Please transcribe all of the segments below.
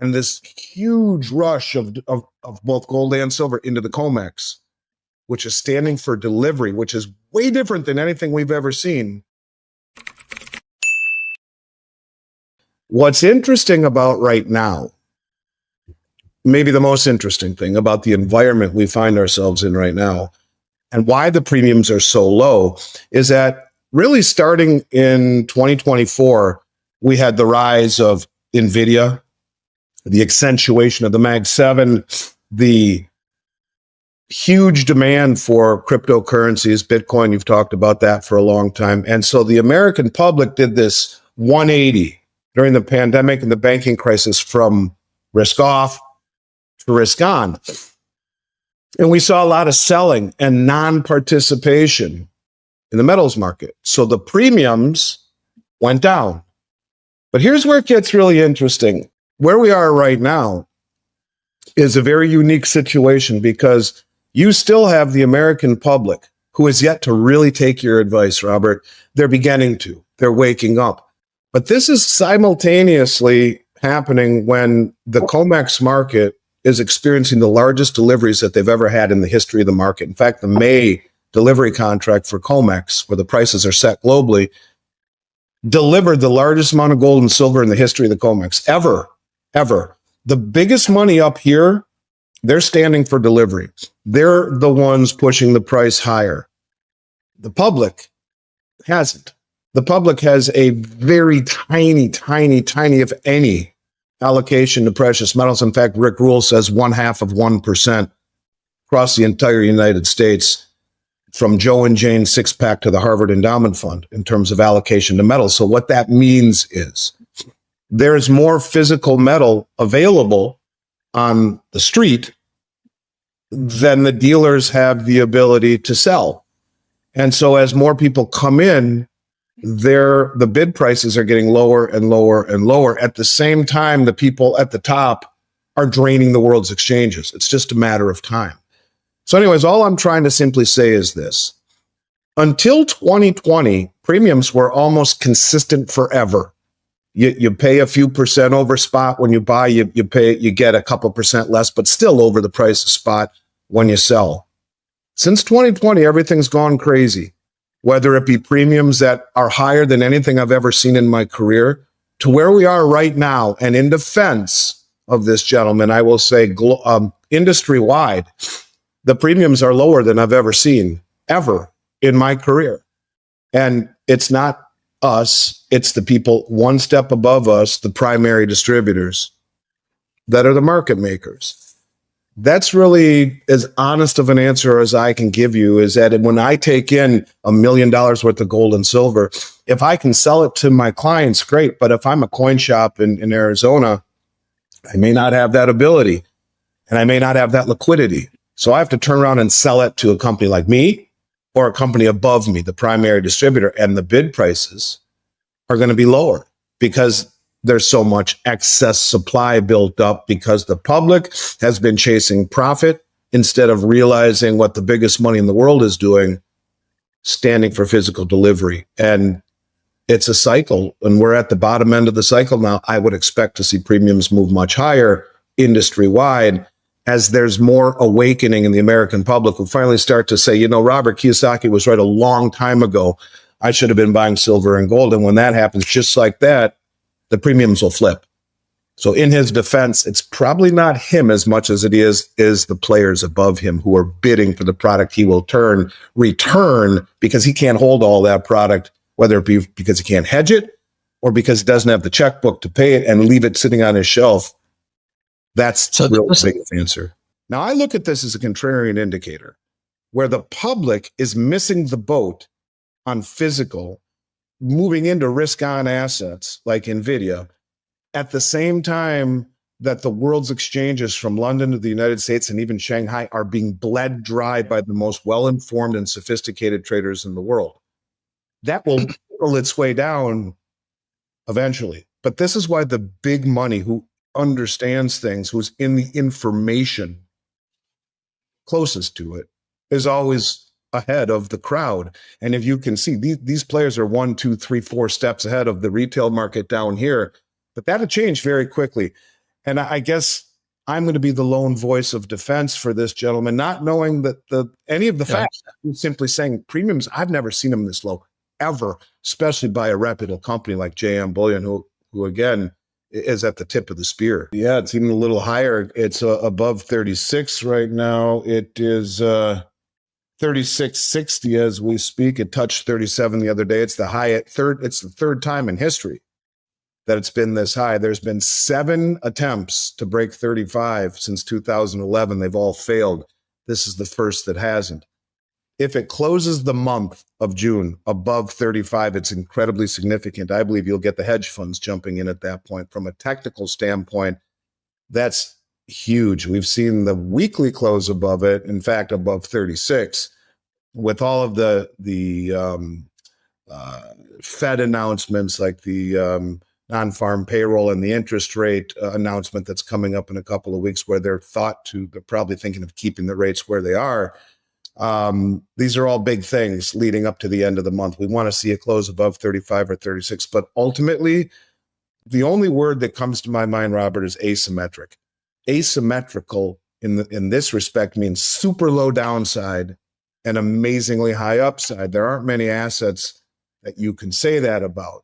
and this huge rush of both gold and silver into the COMEX, which is standing for delivery, which is way different than anything we've ever seen. What's interesting about right now, maybe the most interesting thing about the environment we find ourselves in right now, and why the premiums are so low, is that really starting in 2024, we had the rise of NVIDIA, the accentuation of the Mag 7, the huge demand for cryptocurrencies, Bitcoin, you've talked about that for a long time. And so the American public did this 180 during the pandemic and the banking crisis from risk off to risk on. And we saw a lot of selling and non-participation in the metals market. So the premiums went down. But here's where it gets really interesting. Where we are right now is a very unique situation because you still have the American public who has yet to really take your advice, Robert. They're beginning to. They're waking up. But this is simultaneously happening when the COMEX market is experiencing the largest deliveries that they've ever had in the history of the market. In fact, the May delivery contract for COMEX, where the prices are set globally, delivered the largest amount of gold and silver in the history of the COMEX ever. The biggest money up here, they're standing for delivery. They're the ones pushing the price higher. The public hasn't. The public has a very tiny, if any, allocation to precious metals. In fact, Rick Rule says 0.5% across the entire United States, from Joe and Jane six-pack to the Harvard Endowment Fund in terms of allocation to metals. So what that means is there's more physical metal available on the street than the dealers have the ability to sell. And so as more people come in, the bid prices are getting lower and lower and lower. At the same time, the people at the top are draining the world's exchanges. It's just a matter of time. So anyways, all I'm trying to simply say is this. Until 2020, premiums were almost consistent forever. You pay a few percent over spot when you buy, you get a couple percent less, but still over the price of spot when you sell. Since 2020, everything's gone crazy, whether it be premiums that are higher than anything I've ever seen in my career to where we are right now. And in defense of this gentleman, I will say industry-wide, the premiums are lower than I've ever seen, ever in my career. And it's not us, it's the people one step above us, the primary distributors, that are the market makers. That's really as honest of an answer as I can give you, is that when I take in $1 million worth of gold and silver, if I can sell it to my clients, great. But if I'm a coin shop in Arizona, I may not have that ability and I may not have that liquidity. So I have to turn around and sell it to a company like me or a company above me, the primary distributor, and the bid prices are going to be lower because there's so much excess supply built up because the public has been chasing profit instead of realizing what the biggest money in the world is doing, standing for physical delivery. And it's a cycle, and we're at the bottom end of the cycle now. I would expect to see premiums move much higher industry-wide as there's more awakening in the American public who finally start to say, you know, Robert Kiyosaki was right a long time ago. I should have been buying silver and gold. And when that happens, just like that, the premiums will flip. So in his defense, it's probably not him as much as it is the players above him who are bidding for the product he will return because he can't hold all that product, whether it be because he can't hedge it or because he doesn't have the checkbook to pay it and leave it sitting on his shelf. That's the real biggest answer. Now, I look at this as a contrarian indicator where the public is missing the boat on physical, moving into risk-on assets like NVIDIA, at the same time that the world's exchanges from London to the United States and even Shanghai are being bled dry by the most well-informed and sophisticated traders in the world. That will pull its way down eventually. But this is why the big money who understands things, who's in the information closest to it, is always ahead of the crowd. And if you can see, these players are 1, 2, 3, 4 steps ahead of the retail market down here. But that'll change very quickly. And I guess I'm going to be the lone voice of defense for this gentleman, not knowing that any of the facts. I'm simply saying premiums, I've never seen them this low ever, especially by a reputable company like JM Bullion, who again is at the tip of the spear. Yeah, it's even a little higher. It's above 36 right now. It is 36.60 as we speak. It touched 37 the other day. It's the it's the third time in history that it's been this high. There's been 7 attempts to break 35 since 2011. They've all failed. This is the first that hasn't. If it closes the month of June above 35, it's incredibly significant. I believe you'll get the hedge funds jumping in at that point. From a technical standpoint, that's huge. We've seen the weekly close above it, in fact, above 36. With all of the Fed announcements like the non-farm payroll and the interest rate announcement that's coming up in a couple of weeks, where they're probably thinking of keeping the rates where they are. These are all big things leading up to the end of the month. We want to see it close above 35 or 36, but ultimately, the only word that comes to my mind, Robert, is asymmetric. Asymmetrical in this respect means super low downside and amazingly high upside. There aren't many assets that you can say that about.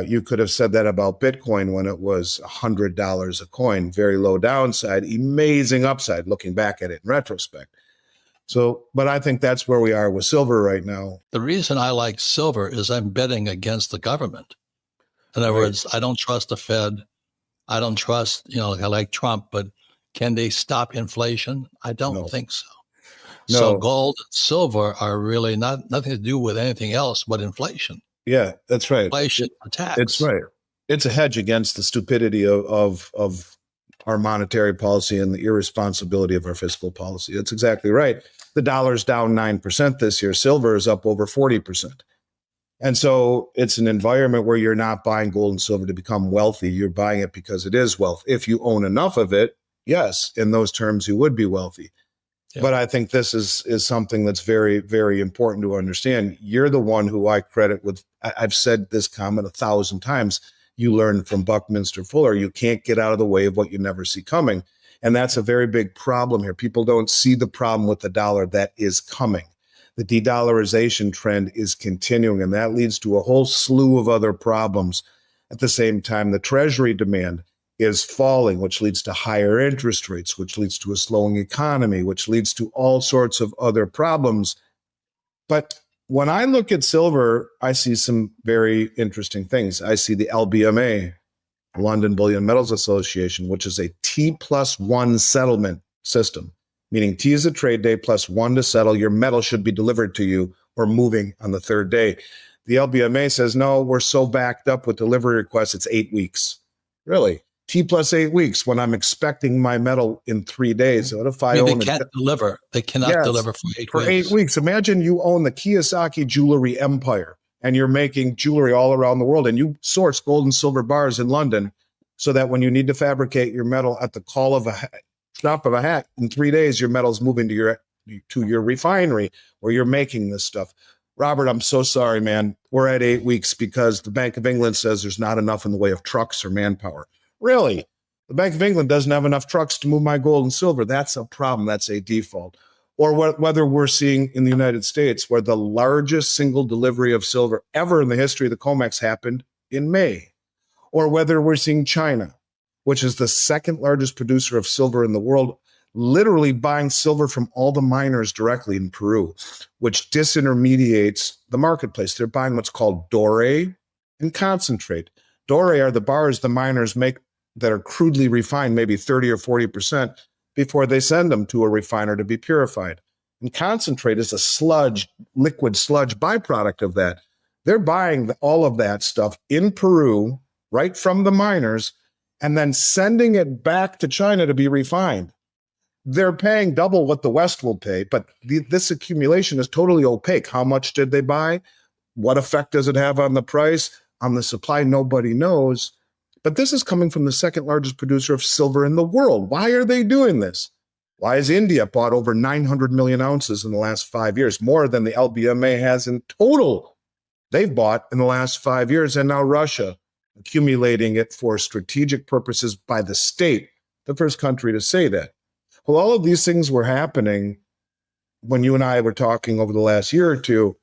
You could have said that about Bitcoin when it was $100 a coin, very low downside, amazing upside, looking back at it in retrospect. So, but I think that's where we are with silver right now. The reason I like silver is I'm betting against the government. In other words, I don't trust the Fed. I don't trust, I like Trump, but can they stop inflation? I don't think so. No. So gold, silver are really nothing to do with anything else but inflation. Yeah, that's right. Inflation attacks. It's right. It's a hedge against the stupidity of our monetary policy and the irresponsibility of our fiscal policy. That's exactly right. The dollar's down 9% this year. Silver is up over 40%. And so it's an environment where you're not buying gold and silver to become wealthy. You're buying it because it is wealth. If you own enough of it, yes, in those terms, you would be wealthy. Yeah. But I think this is something that's very, very important to understand. You're the one who I credit with. I've said this comment 1,000 times. You learn from Buckminster Fuller. You can't get out of the way of what you never see coming. And that's a very big problem here. People don't see the problem with the dollar that is coming. The de-dollarization trend is continuing, and that leads to a whole slew of other problems. At the same time, the Treasury demand is falling, which leads to higher interest rates, which leads to a slowing economy, which leads to all sorts of other problems. But when I look at silver, I see some very interesting things. I see the LBMA, London Bullion Metals Association, which is a T+1 settlement system, meaning T is a trade day plus 1 to settle. Your metal should be delivered to you or moving on the third day. The LBMA says, no, we're so backed up with delivery requests, it's 8 weeks. Really? T plus 8 weeks when I'm expecting my metal in 3 days. What if I own they can't deliver? They cannot deliver for 8 weeks. For 8 weeks. Imagine you own the Kiyosaki jewelry empire and you're making jewelry all around the world and you source gold and silver bars in London so that when you need to fabricate your metal at the call of a snap of a hat, in 3 days, your metal's moving to your refinery where you're making this stuff. Robert, I'm so sorry, man. We're at 8 weeks because the Bank of England says there's not enough in the way of trucks or manpower. Really? The Bank of England doesn't have enough trucks to move my gold and silver. That's a problem. That's a default. Or whether we're seeing in the United States where the largest single delivery of silver ever in the history of the COMEX happened in May. Or whether we're seeing China, which is the second largest producer of silver in the world, literally buying silver from all the miners directly in Peru, which disintermediates the marketplace. They're buying what's called doré and concentrate. Doré are the bars the miners make that are crudely refined, maybe 30 or 40%, before they send them to a refiner to be purified. And concentrate is a sludge, liquid sludge byproduct of that. They're buying all of that stuff in Peru, right from the miners, and then sending it back to China to be refined. They're paying double what the West will pay, but this accumulation is totally opaque. How much did they buy? What effect does it have on the price? On the supply, nobody knows. But this is coming from the second largest producer of silver in the world. Why are they doing this? Why has India bought over 900 million ounces in the last 5 years, more than the LBMA has in total? They've bought in the last 5 years, and now Russia. accumulating it for strategic purposes by the state, the first country to say that. Well, all of these things were happening when you and I were talking over the last year or two.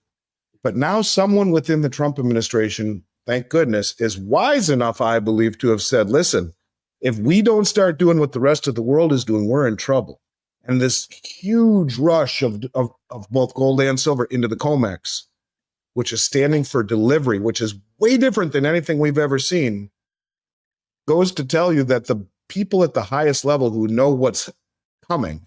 But now someone within the Trump administration, thank goodness, is wise enough, I believe, to have said, listen, if we don't start doing what the rest of the world is doing, we're in trouble. And this huge rush of both gold and silver into the COMEX, which is standing for delivery, which is way different than anything we've ever seen, goes to tell you that the people at the highest level who know what's coming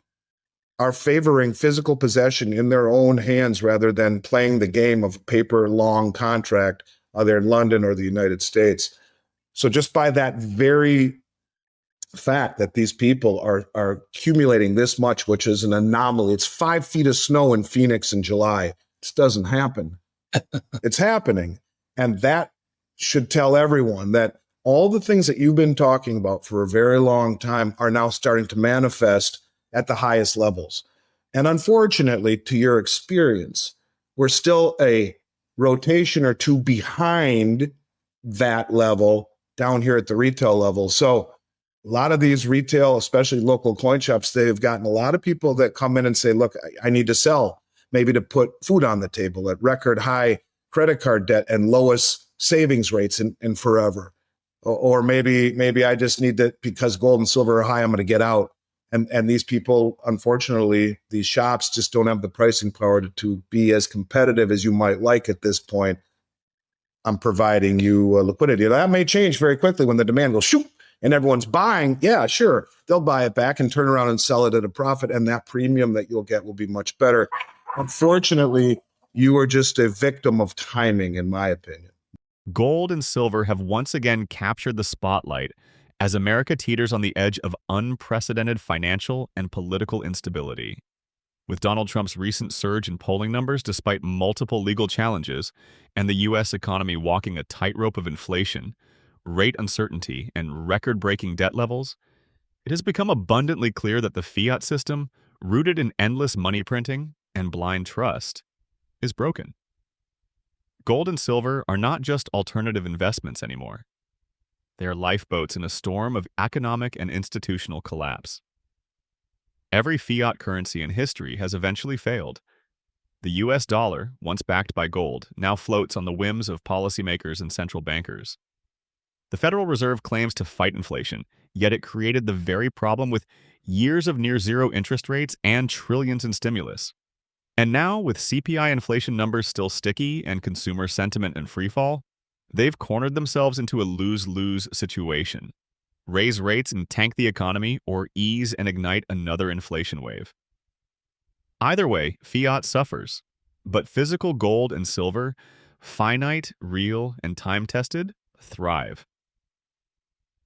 are favoring physical possession in their own hands rather than playing the game of paper long contract, either in London or the United States. So just by that very fact that these people are accumulating this much, which is an anomaly. It's 5 feet of snow in Phoenix in July. This doesn't happen. It's happening. And that should tell everyone that all the things that you've been talking about for a very long time are now starting to manifest at the highest levels. And unfortunately, to your experience, we're still a rotation or two behind that level down here at the retail level. So a lot of these retail, especially local coin shops, they've gotten a lot of people that come in and say, look, I need to sell, maybe to put food on the table at record high credit card debt and lowest savings rates in forever. Or maybe I just need to, because gold and silver are high, I'm going to get out. And these people, unfortunately, these shops just don't have the pricing power to be as competitive as you might like at this point. I'm providing you liquidity. That may change very quickly when the demand goes shoot and everyone's buying. Yeah, sure. They'll buy it back and turn around and sell it at a profit. And that premium that you'll get will be much better. Unfortunately, you are just a victim of timing, in my opinion. Gold and silver have once again captured the spotlight as America teeters on the edge of unprecedented financial and political instability. With Donald Trump's recent surge in polling numbers despite multiple legal challenges, and the U.S. economy walking a tightrope of inflation, rate uncertainty, and record-breaking debt levels, it has become abundantly clear that the fiat system, rooted in endless money printing and blind trust, is broken. Gold and silver are not just alternative investments anymore. They are lifeboats in a storm of economic and institutional collapse. Every fiat currency in history has eventually failed. The US dollar, once backed by gold, now floats on the whims of policymakers and central bankers. The Federal Reserve claims to fight inflation, yet it created the very problem with years of near-zero interest rates and trillions in stimulus. And now, with CPI inflation numbers still sticky and consumer sentiment in freefall, they've cornered themselves into a lose-lose situation. Raise rates and tank the economy, or ease and ignite another inflation wave. Either way, fiat suffers, but physical gold and silver, finite, real, and time-tested, thrive.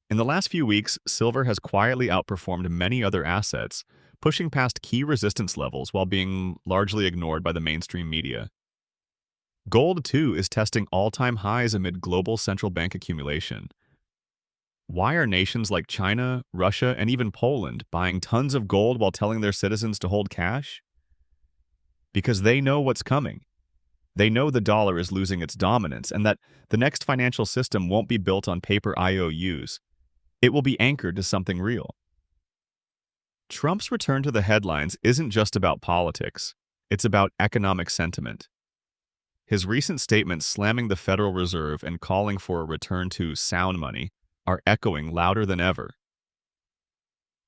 In the last few weeks, silver has quietly outperformed many other assets, pushing past key resistance levels while being largely ignored by the mainstream media. Gold, too, is testing all-time highs amid global central bank accumulation. Why are nations like China, Russia, and even Poland buying tons of gold while telling their citizens to hold cash? Because they know what's coming. They know the dollar is losing its dominance and that the next financial system won't be built on paper IOUs. It will be anchored to something real. Trump's return to the headlines isn't just about politics. It's about economic sentiment. His recent statements slamming the Federal Reserve and calling for a return to sound money are echoing louder than ever.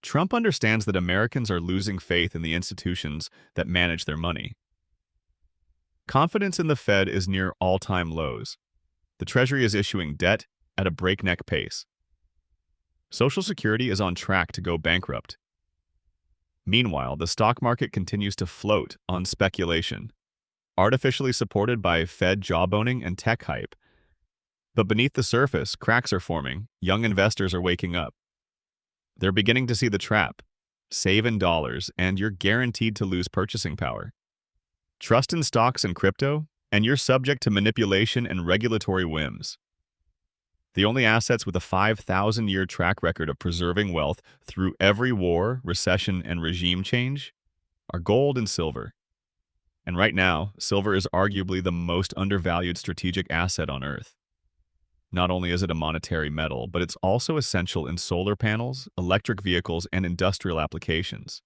Trump understands that Americans are losing faith in the institutions that manage their money. Confidence in the Fed is near all-time lows. The Treasury is issuing debt at a breakneck pace. Social Security is on track to go bankrupt. Meanwhile, the stock market continues to float on speculation, artificially supported by Fed jawboning and tech hype. But beneath the surface, cracks are forming, young investors are waking up. They're beginning to see the trap. Save in dollars, and you're guaranteed to lose purchasing power. Trust in stocks and crypto, and you're subject to manipulation and regulatory whims. The only assets with a 5,000-year track record of preserving wealth through every war, recession, and regime change are gold and silver. And right now, silver is arguably the most undervalued strategic asset on Earth. Not only is it a monetary metal, but it's also essential in solar panels, electric vehicles, and industrial applications.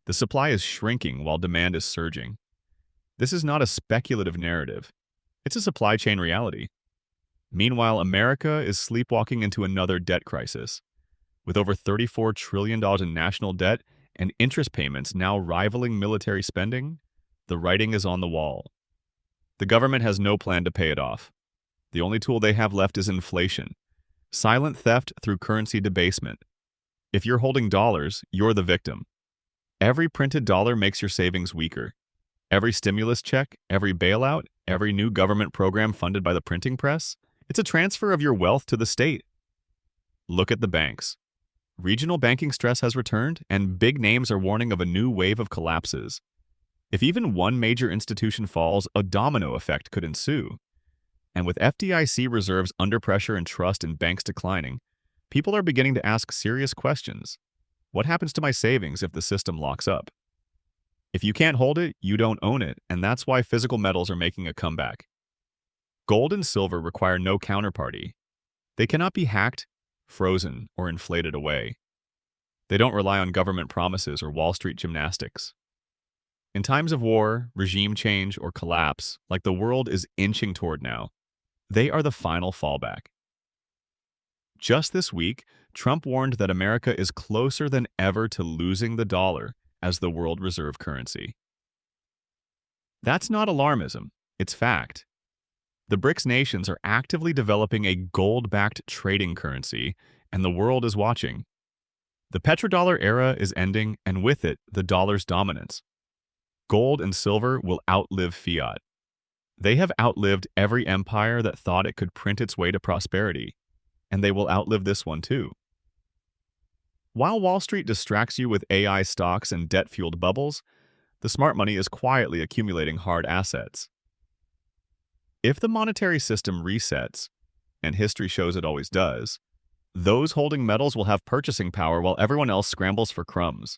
The supply is shrinking while demand is surging. This is not a speculative narrative. It's a supply chain reality. Meanwhile, America is sleepwalking into another debt crisis. With over $34 trillion in national debt and interest payments now rivaling military spending, the writing is on the wall. The government has no plan to pay it off. The only tool they have left is inflation, silent theft through currency debasement. If you're holding dollars, you're the victim. Every printed dollar makes your savings weaker. Every stimulus check, every bailout, every new government program funded by the printing press, it's a transfer of your wealth to the state. Look at the banks. Regional banking stress has returned, and big names are warning of a new wave of collapses. If even one major institution falls, a domino effect could ensue. And with FDIC reserves under pressure and trust in banks declining, people are beginning to ask serious questions. What happens to my savings if the system locks up? If you can't hold it, you don't own it, and that's why physical metals are making a comeback. Gold and silver require no counterparty. They cannot be hacked, frozen, or inflated away. They don't rely on government promises or Wall Street gymnastics. In times of war, regime change, or collapse, like the world is inching toward now, they are the final fallback. Just this week, Trump warned that America is closer than ever to losing the dollar as the world reserve currency. That's not alarmism, it's fact. The BRICS nations are actively developing a gold-backed trading currency, and the world is watching. The petrodollar era is ending, and with it, the dollar's dominance. Gold and silver will outlive fiat. They have outlived every empire that thought it could print its way to prosperity, and they will outlive this one too. While Wall Street distracts you with AI stocks and debt-fueled bubbles, the smart money is quietly accumulating hard assets. If the monetary system resets, and history shows it always does, those holding metals will have purchasing power while everyone else scrambles for crumbs.